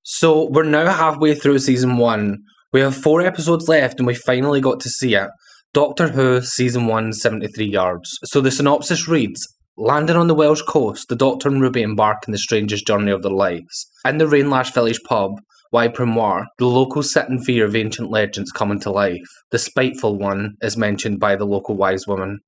So we're now halfway through season 1. We have 4 episodes left and we finally got to see it. Doctor Who season 1, 73 yards. So the synopsis reads, landing on the Welsh coast, the Doctor and Ruby embark on the strangest journey of their lives. In the Rainlash village pub, ᴅɪᴙᴄᴜ, the locals sit in fear of ancient legends coming to life. The spiteful one is mentioned by the local wise woman,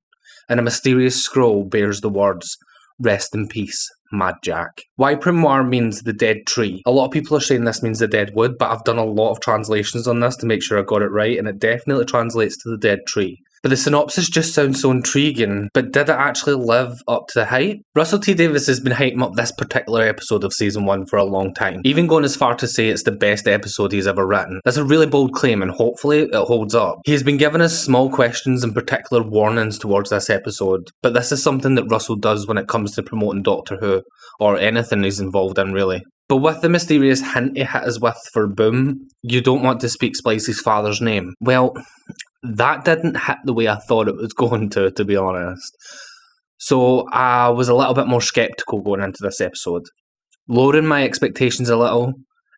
and a mysterious scroll bears the words, "Rest in peace, Mad Jack." ᴅɪᴙᴄᴜ means the dead tree. A lot of people are saying this means the dead wood, but I've done a lot of translations on this to make sure I got it right, and it definitely translates to the dead tree. But the synopsis just sounds so intriguing, but did it actually live up to the hype? Russell T Davies has been hyping up this particular episode of season 1 for a long time, even going as far to say it's the best episode he's ever written. That's a really bold claim and hopefully it holds up. He has been giving us small questions and particular warnings towards this episode, but this is something that Russell does when it comes to promoting Doctor Who, or anything he's involved in really. But with the mysterious hint he hit us with for Boom, you don't want to speak Splicey's father's name. Well, that didn't hit the way I thought it was going to be honest. So I was a little bit more sceptical going into this episode, lowering my expectations a little,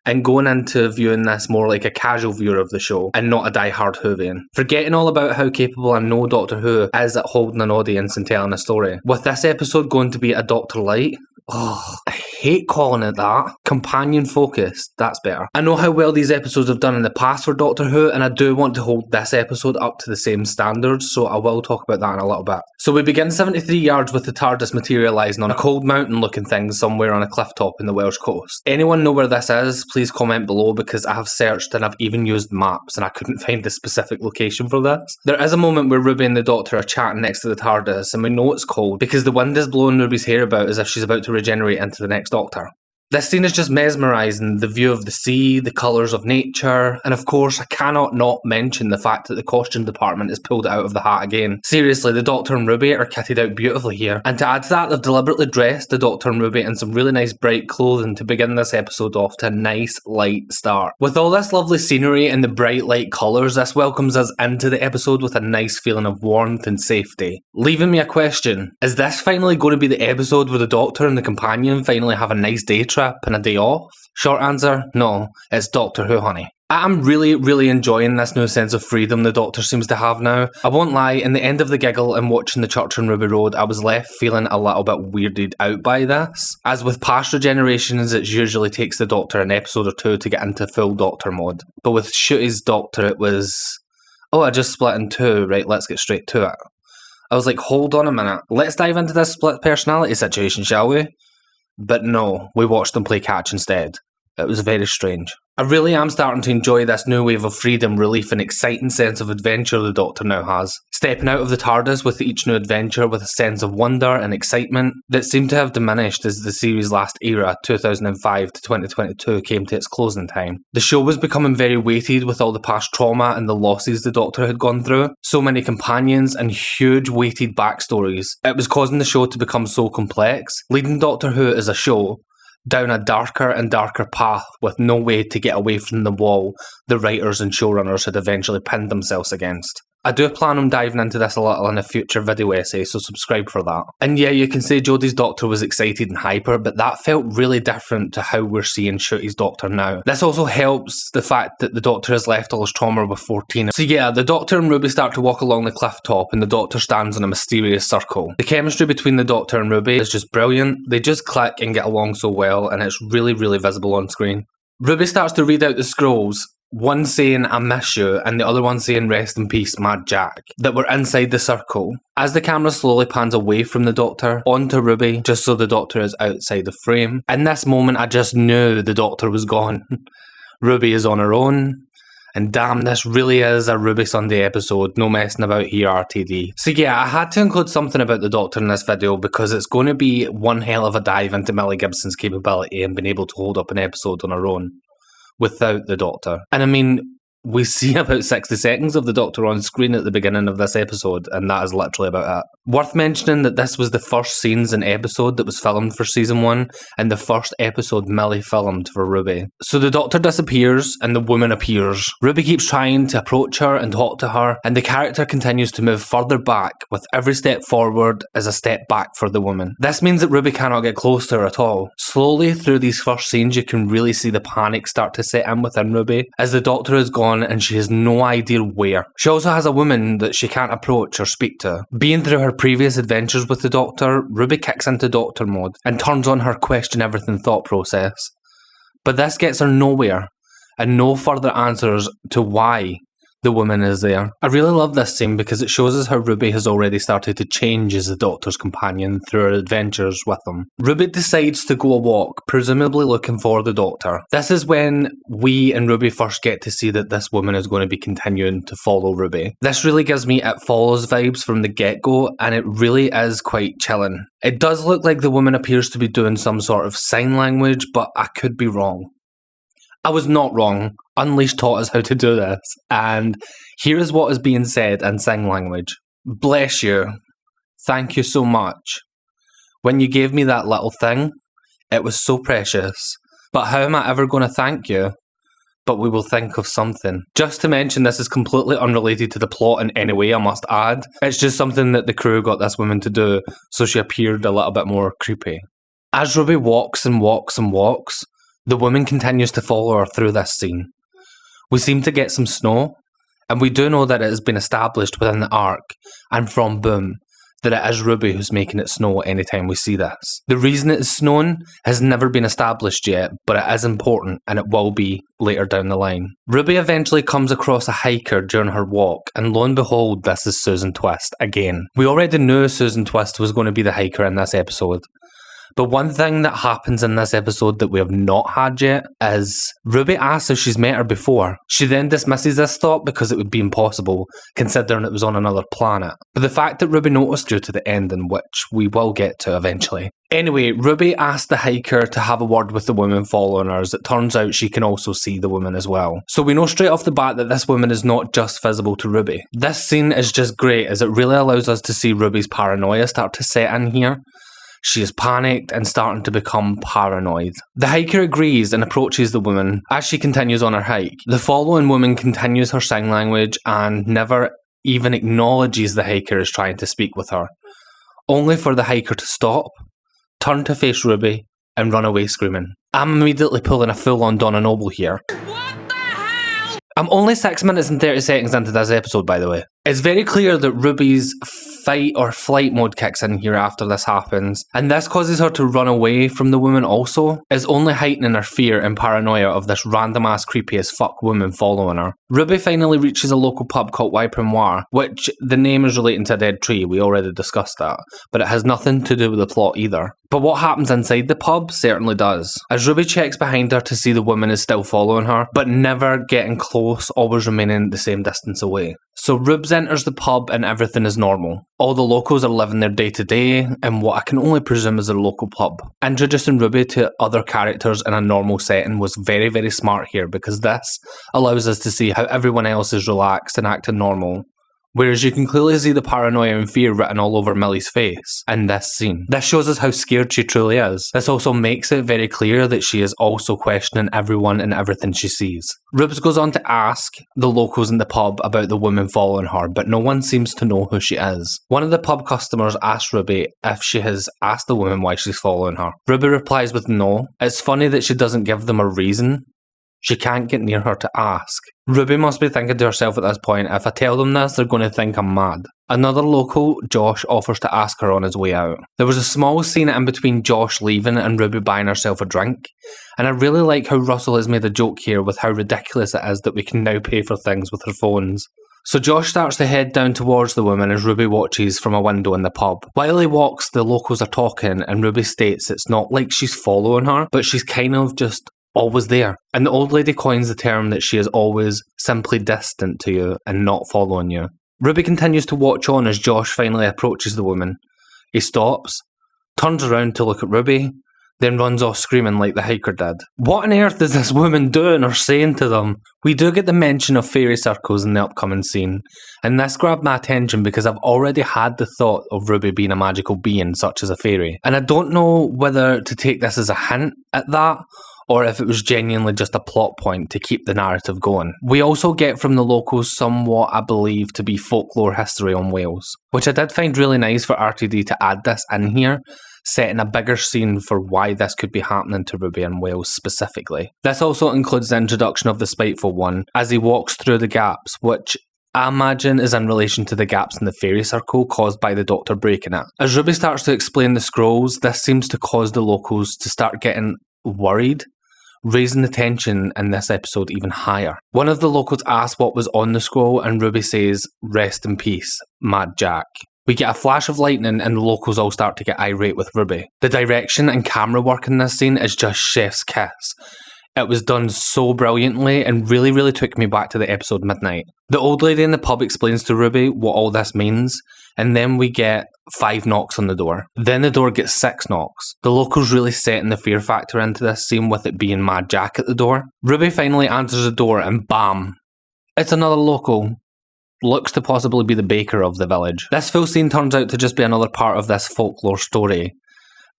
and going into viewing this more like a casual viewer of the show and not a die-hard Whovian. Forgetting all about how capable I know Doctor Who is at holding an audience and telling a story. With this episode going to be a Doctor Light, I hate calling it that. Companion focused, that's better. I know how well these episodes have done in the past for Doctor Who, and I do want to hold this episode up to the same standards, so I will talk about that in a little bit. So we begin 73 yards with the Tardis materialising on a cold mountain looking thing somewhere on a cliff top in the Welsh coast. Anyone know where this is? Please comment below, because I have searched and I've even used maps and I couldn't find the specific location for this. There is a moment where Ruby and the Doctor are chatting next to the Tardis, and we know it's cold because the wind is blowing Ruby's hair about as if she's about to regenerate into the next Doctor. This scene is just mesmerising, the view of the sea, the colours of nature, and of course I cannot not mention the fact that the costume department is pulled out of the hat again. Seriously, the Doctor and Ruby are kitted out beautifully here, and to add to that, they've deliberately dressed the Doctor and Ruby in some really nice bright clothing to begin this episode off to a nice light start. With all this lovely scenery and the bright light colours, this welcomes us into the episode with a nice feeling of warmth and safety. Leaving me a question, is this finally going to be the episode where the Doctor and the companion finally have a nice day trip and a day off? Short answer, no, it's Doctor Who, honey. I'm really enjoying this new sense of freedom the Doctor seems to have now. I won't lie, in the end of the giggle and watching the church on Ruby Road, I was left feeling a little bit weirded out by this. As with past regenerations, it usually takes the Doctor an episode or 2 to get into full Doctor mode. But with Ncuti's Doctor, it was, oh, I just split in 2, right, let's get straight to it. I was like, hold on a minute, let's dive into this split personality situation, shall we? But no, we watched them play catch instead. It was very strange. I really am starting to enjoy this new wave of freedom, relief and exciting sense of adventure the Doctor now has. Stepping out of the TARDIS with each new adventure with a sense of wonder and excitement that seemed to have diminished as the series' last era, 2005 to 2022, came to its closing time. The show was becoming very weighted with all the past trauma and the losses the Doctor had gone through. So many companions and huge weighted backstories. It was causing the show to become so complex, leading Doctor Who as a show down a darker and darker path with no way to get away from the wall the writers and showrunners had eventually pinned themselves against. I do plan on diving into this a little in a future video essay, so subscribe for that. And yeah, you can say Jodie's Doctor was excited and hyper, but that felt really different to how we're seeing Ncuti's Doctor now. This also helps the fact that the Doctor has left all his trauma with 14. So yeah, the Doctor and Ruby start to walk along the cliff top and the Doctor stands in a mysterious circle. The chemistry between the Doctor and Ruby is just brilliant. They just click and get along so well, and it's really visible on screen. Ruby starts to read out the scrolls, one saying "I miss you" and the other one saying "Rest in peace, Mad Jack," that were inside the circle. As the camera slowly pans away from the Doctor onto Ruby, just so the Doctor is outside the frame. In this moment, I just knew the Doctor was gone. Ruby is on her own, and damn, this really is a Ruby Sunday episode, no messing about here, RTD. So yeah, I had to include something about the Doctor in this video because it's going to be one hell of a dive into Millie Gibson's capability and being able to hold up an episode on her own without the Doctor. And I mean, We see about 60 seconds of the Doctor on screen at the beginning of this episode, and that is literally about it. Worth mentioning that this was the first scenes and episode that was filmed for season 1, and the first episode Millie filmed for Ruby. So the Doctor disappears, and the woman appears. Ruby keeps trying to approach her and talk to her, and the character continues to move further back, with every step forward as a step back for the woman. This means that Ruby cannot get close to her at all. Slowly, through these first scenes, you can really see the panic start to set in within Ruby, as the Doctor is gone and she has no idea where. She also has a woman that she can't approach or speak to. Being through her previous adventures with the Doctor, Ruby kicks into Doctor mode and turns on her question everything thought process. But this gets her nowhere, and no further answers to why the woman is there. I really love this scene because it shows us how Ruby has already started to change as the Doctor's companion through her adventures with him. Ruby decides to go a walk, presumably looking for the Doctor. This is when we and Ruby first get to see that this woman is going to be continuing to follow Ruby. This really gives me It Follows vibes from the get-go, and it really is quite chilling. It does look like the woman appears to be doing some sort of sign language, but I could be wrong. I was not wrong. Unleash taught us how to do this, and here is what is being said in sign language. Bless you. Thank you so much. When you gave me that little thing, it was so precious. But how am I ever going to thank you? But we will think of something. Just to mention, this is completely unrelated to the plot in any way, I must add. It's just something that the crew got this woman to do, so she appeared a little bit more creepy. As Ruby walks and walks and walks, the woman continues to follow her through this scene. We seem to get some snow, and we do know that it has been established within the arc, and from Boom, that it is Ruby who's making it snow anytime we see this. The reason it is snowing has never been established yet, but it is important, and it will be later down the line. Ruby eventually comes across a hiker during her walk, and lo and behold, this is Susan Twist again. We already knew Susan Twist was going to be the hiker in this episode. But one thing that happens in this episode that we have not had yet is Ruby asks if she's met her before. She then dismisses this thought because it would be impossible, considering it was on another planet. But the fact that Ruby noticed due to the ending, which we will get to eventually. Anyway, Ruby asked the hiker to have a word with the woman following her, as it turns out she can also see the woman as well. So we know straight off the bat that this woman is not just visible to Ruby. This scene is just great as it really allows us to see Ruby's paranoia start to set in here. She is panicked and starting to become paranoid. The hiker agrees and approaches the woman as she continues on her hike. The following woman continues her sign language and never even acknowledges the hiker is trying to speak with her, only for the hiker to stop, turn to face Ruby, and run away screaming. I'm immediately pulling a full-on Donna Noble here. What the hell? I'm only 6 minutes and 30 seconds into this episode, by the way. It's very clear that Ruby's fight or flight mode kicks in here after this happens, and this causes her to run away from the woman also, is only heightening her fear and paranoia of this random ass creepy as fuck woman following her. Ruby finally reaches a local pub called ᴄᴏ괜ᴜᴜᴜᴜ, which the name is relating to a dead tree, we already discussed that, but it has nothing to do with the plot either. But what happens inside the pub certainly does, as Ruby checks behind her to see the woman is still following her, but never getting close, always remaining the same distance away. So Rubes enters the pub and everything is normal. All the locals are living their day to day in what I can only presume is a local pub. Introducing Ruby to other characters in a normal setting was very, very smart here, because this allows us to see how everyone else is relaxed and acting normal. Whereas you can clearly see the paranoia and fear written all over Millie's face in this scene. This shows us how scared she truly is. This also makes it very clear that she is also questioning everyone and everything she sees. Rubes goes on to ask the locals in the pub about the woman following her, but no one seems to know who she is. One of the pub customers asks Ruby if she has asked the woman why she's following her. Ruby replies with no. It's funny that she doesn't give them a reason. She can't get near her to ask. Ruby must be thinking to herself at this point, if I tell them this, they're going to think I'm mad. Another local, Josh, offers to ask her on his way out. There was a small scene in between Josh leaving and Ruby buying herself a drink, and I really like how Russell has made a joke here with how ridiculous it is that we can now pay for things with our phones. So Josh starts to head down towards the woman as Ruby watches from a window in the pub. While he walks, the locals are talking, and Ruby states it's not like she's following her, but she's kind of just always there. And the old lady coins the term that she is always simply distant to you and not following you. Ruby continues to watch on as Josh finally approaches the woman. He stops, turns around to look at Ruby, then runs off screaming like the hiker did. What on earth is this woman doing or saying to them? We do get the mention of fairy circles in the upcoming scene, and this grabbed my attention because I've already had the thought of Ruby being a magical being such as a fairy, and I don't know whether to take this as a hint at that, or if it was genuinely just a plot point to keep the narrative going. We also get from the locals somewhat I believe to be folklore history on Wales, which I did find really nice for RTD to add this in here, setting a bigger scene for why this could be happening to Ruby in Wales specifically. This also includes the introduction of the spiteful one as he walks through the gaps, which I imagine is in relation to the gaps in the fairy circle caused by the Doctor breaking it. As Ruby starts to explain the scrolls, this seems to cause the locals to start getting worried, raising the tension in this episode even higher. One of the locals asks what was on the scroll and Ruby says, "Rest in peace, Mad Jack." We get a flash of lightning and the locals all start to get irate with Ruby. The direction and camera work in this scene is just chef's kiss. It was done so brilliantly and really took me back to the episode Midnight. The old lady in the pub explains to Ruby what all this means, and then we get 5 knocks on the door. Then the door gets 6 knocks. The locals really setting the fear factor into this scene with it being Mad Jack at the door. Ruby finally answers the door and bam! It's another local. Looks to possibly be the baker of the village. This full scene turns out to just be another part of this folklore story,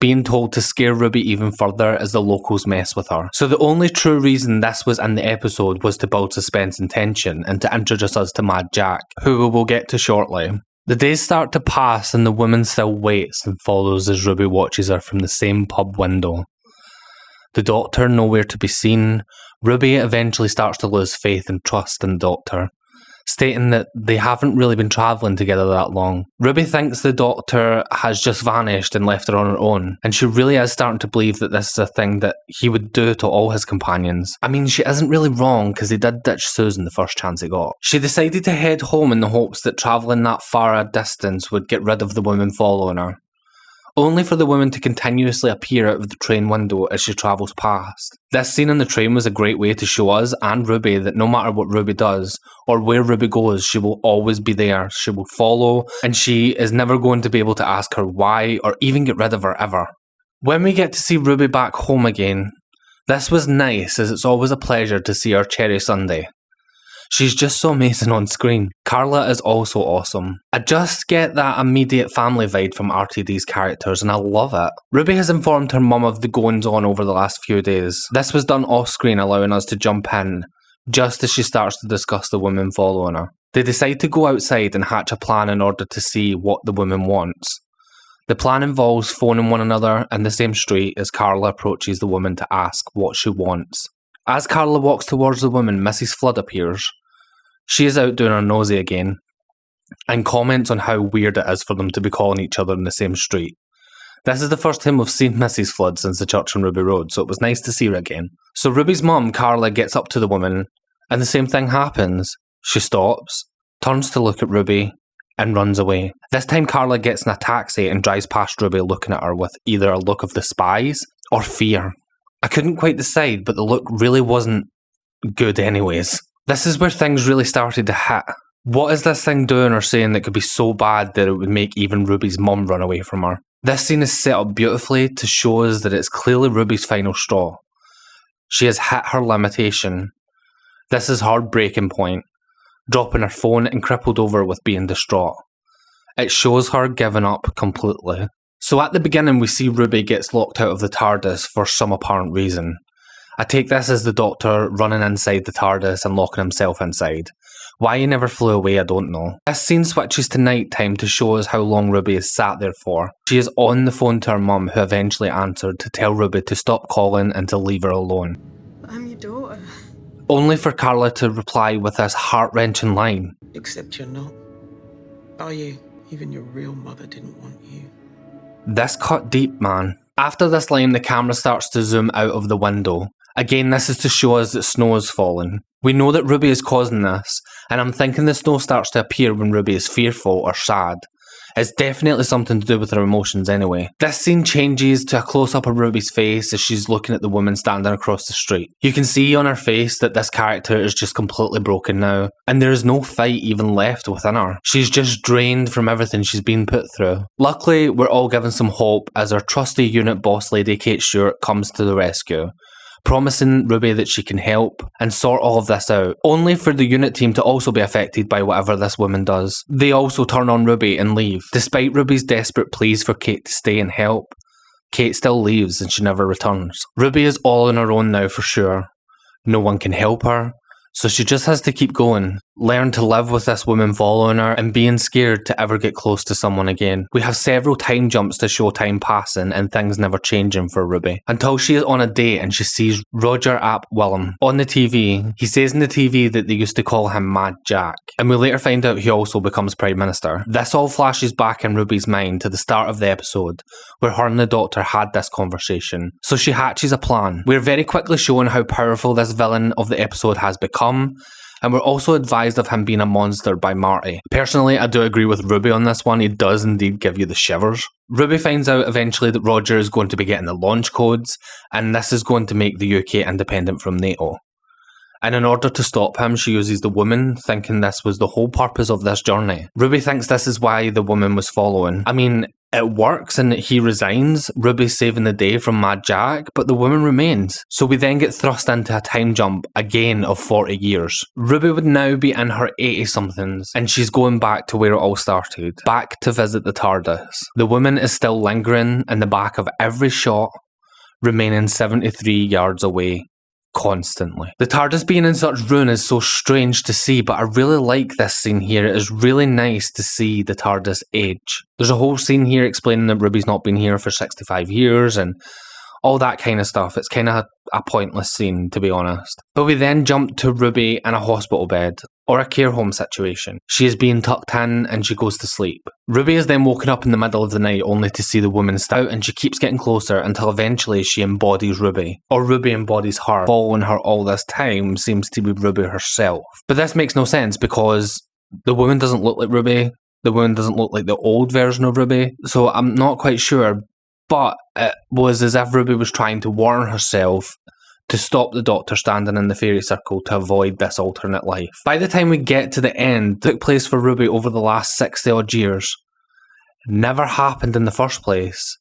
being told to scare Ruby even further as the locals mess with her. So the only true reason this was in the episode was to build suspense and tension and to introduce us to Mad Jack, who we will get to shortly. The days start to pass and the woman still waits and follows as Ruby watches her from the same pub window. The Doctor nowhere to be seen. Ruby eventually starts to lose faith and trust in the Doctor, stating that they haven't really been travelling together that long. Ruby thinks the Doctor has just vanished and left her on her own, and she really is starting to believe that this is a thing that he would do to all his companions. I mean, she isn't really wrong because he did ditch Susan the first chance he got. She decided to head home in the hopes that travelling that far a distance would get rid of the woman following her, only for the woman to continuously appear out of the train window as she travels past. This scene on the train was a great way to show us and Ruby that no matter what Ruby does or where Ruby goes, she will always be there, she will follow, and she is never going to be able to ask her why or even get rid of her ever. When we get to see Ruby back home again, this was nice as it's always a pleasure to see our cherry sundae. She's just so amazing on screen. Carla is also awesome. I just get that immediate family vibe from RTD's characters and I love it. Ruby has informed her mum of the goings on over the last few days. This was done off screen, allowing us to jump in just as she starts to discuss the woman following her. They decide to go outside and hatch a plan in order to see what the woman wants. The plan involves phoning one another in the same street as Carla approaches the woman to ask what she wants. As Carla walks towards the woman, Mrs. Flood appears. She is out doing her nosy again, and comments on how weird it is for them to be calling each other in the same street. This is the first time we've seen Mrs. Flood since the church on Ruby Road, so it was nice to see her again. So Ruby's mum, Carla, gets up to the woman, and the same thing happens. She stops, turns to look at Ruby, and runs away. This time Carla gets in a taxi and drives past Ruby looking at her with either a look of despise or fear. I couldn't quite decide, but the look really wasn't good anyways. This is where things really started to hit. What is this thing doing or saying that could be so bad that it would make even Ruby's mum run away from her? This scene is set up beautifully to show us that it's clearly Ruby's final straw. She has hit her limitation. This is her breaking point, dropping her phone and crippled over with being distraught. It shows her giving up completely. So at the beginning we see Ruby gets locked out of the Tardis for some apparent reason. I take this as the Doctor running inside the Tardis and locking himself inside. Why he never flew away I don't know. This scene switches to night time to show us how long Ruby is sat there for. She is on the phone to her mum, who eventually answered to tell Ruby to stop calling and to leave her alone. I'm your daughter. Only for Carla to reply with this heart-wrenching line. Except you're not. Are you? Even your real mother didn't want you. This cut deep, man. After this line, the camera starts to zoom out of the window. Again, this is to show us that snow is falling. We know that Ruby is causing this, and I'm thinking the snow starts to appear when Ruby is fearful or sad. It's definitely something to do with her emotions anyway. This scene changes to a close-up of Ruby's face as she's looking at the woman standing across the street. You can see on her face that this character is just completely broken now, and there is no fight even left within her. She's just drained from everything she's been put through. Luckily, we're all given some hope as our trusty unit boss lady Kate Stewart comes to the rescue, promising Ruby that she can help and sort all of this out, only for the unit team to also be affected by whatever this woman does. They also turn on Ruby and leave. Despite Ruby's desperate pleas for Kate to stay and help, Kate still leaves and she never returns. Ruby is all on her own now for sure. No one can help her, so she just has to keep going, learn to live with this woman following her and being scared to ever get close to someone again. We have several time jumps to show time passing and things never changing for Ruby, until she is on a date and she sees Roger Ap Willem on the TV. He says in the TV that they used to call him Mad Jack, and we later find out he also becomes Prime Minister. This all flashes back in Ruby's mind to the start of the episode, where her and the Doctor had this conversation. So she hatches a plan. We're very quickly shown how powerful this villain of the episode has become, and we're also advised of him being a monster by Marty. Personally, I do agree with Ruby on this one. He does indeed give you the shivers. Ruby finds out eventually that Roger is going to be getting the launch codes, and this is going to make the UK independent from NATO. And in order to stop him, she uses the woman, thinking this was the whole purpose of this journey. Ruby thinks this is why the woman was following. I mean, it works and he resigns, Ruby's saving the day from Mad Jack, but the woman remains. So we then get thrust into a time jump again of 40 years. Ruby would now be in her 80-somethings, and she's going back to where it all started, back to visit the Tardis. The woman is still lingering in the back of every shot, remaining 73 yards away. Constantly. The TARDIS being in such ruin is so strange to see, but I really like this scene here. It is really nice to see the TARDIS age. There's a whole scene here explaining that Ruby's not been here for 65 years and all that kind of stuff. It's kind of a pointless scene, to be honest. But we then jump to Ruby in a hospital bed, or a care home situation. She is being tucked in and she goes to sleep. Ruby is then woken up in the middle of the night only to see the woman out, and she keeps getting closer until eventually she embodies Ruby, or Ruby embodies her. Following her all this time seems to be Ruby herself. But this makes no sense because the woman doesn't look like Ruby, the woman doesn't look like the old version of Ruby, so I'm not quite sure. But it was as if Ruby was trying to warn herself to stop the Doctor standing in the fairy circle to avoid this alternate life. By the time we get to the end, that took place for Ruby over the last 60 odd years. Never happened in the first place.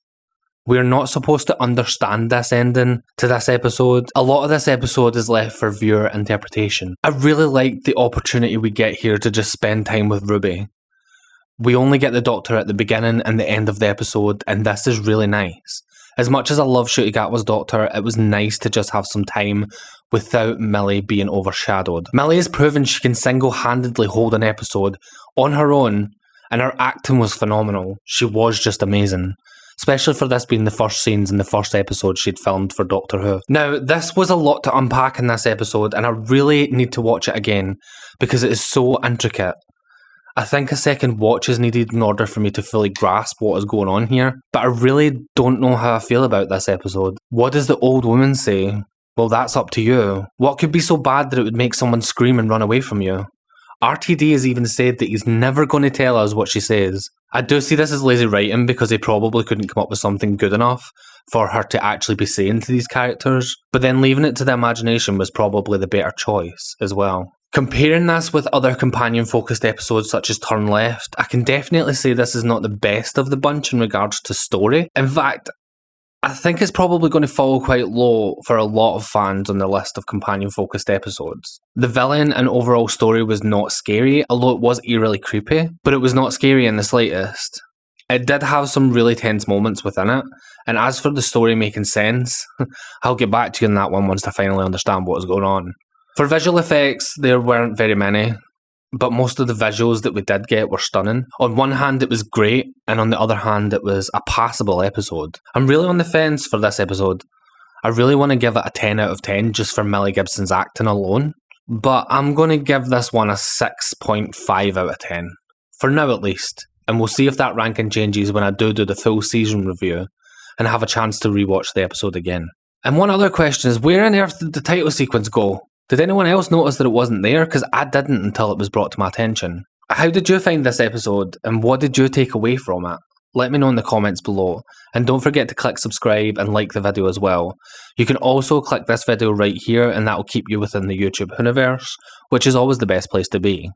We're not supposed to understand this ending to this episode. A lot of this episode is left for viewer interpretation. I really like the opportunity we get here to just spend time with Ruby. We only get the Doctor at the beginning and the end of the episode, and this is really nice. As much as I love ᴍᴏᴅᴜᴜ's Doctor, it was nice to just have some time without Millie being overshadowed. Millie has proven she can single-handedly hold an episode on her own, and her acting was phenomenal. She was just amazing. Especially for this being the first scenes in the first episode she'd filmed for Doctor Who. Now, this was a lot to unpack in this episode, and I really need to watch it again, because it is so intricate. I think a second watch is needed in order for me to fully grasp what is going on here, but I really don't know how I feel about this episode. What does the old woman say? Well, that's up to you. What could be so bad that it would make someone scream and run away from you? RTD has even said that he's never going to tell us what she says. I do see this as lazy writing because he probably couldn't come up with something good enough for her to actually be saying to these characters, but then leaving it to the imagination was probably the better choice as well. Comparing this with other companion-focused episodes such as Turn Left, I can definitely say this is not the best of the bunch in regards to story. In fact, I think it's probably going to fall quite low for a lot of fans on the list of companion-focused episodes. The villain and overall story was not scary, although it was eerily creepy, but it was not scary in the slightest. It did have some really tense moments within it, and as for the story making sense, I'll get back to you on that one once I finally understand what is going on. For visual effects, there weren't very many, but most of the visuals that we did get were stunning. On one hand, it was great, and on the other hand, it was a passable episode. I'm really on the fence for this episode. I really want to give it a 10 out of 10 just for Millie Gibson's acting alone, but I'm going to give this one a 6.5 out of 10, for now at least, and we'll see if that ranking changes when I do the full season review and have a chance to rewatch the episode again. And one other question is, where on earth did the title sequence go? Did anyone else notice that it wasn't there? Because I didn't until it was brought to my attention. How did you find this episode and what did you take away from it? Let me know in the comments below, and don't forget to click subscribe and like the video as well. You can also click this video right here and that will keep you within the YouTube universe, which is always the best place to be.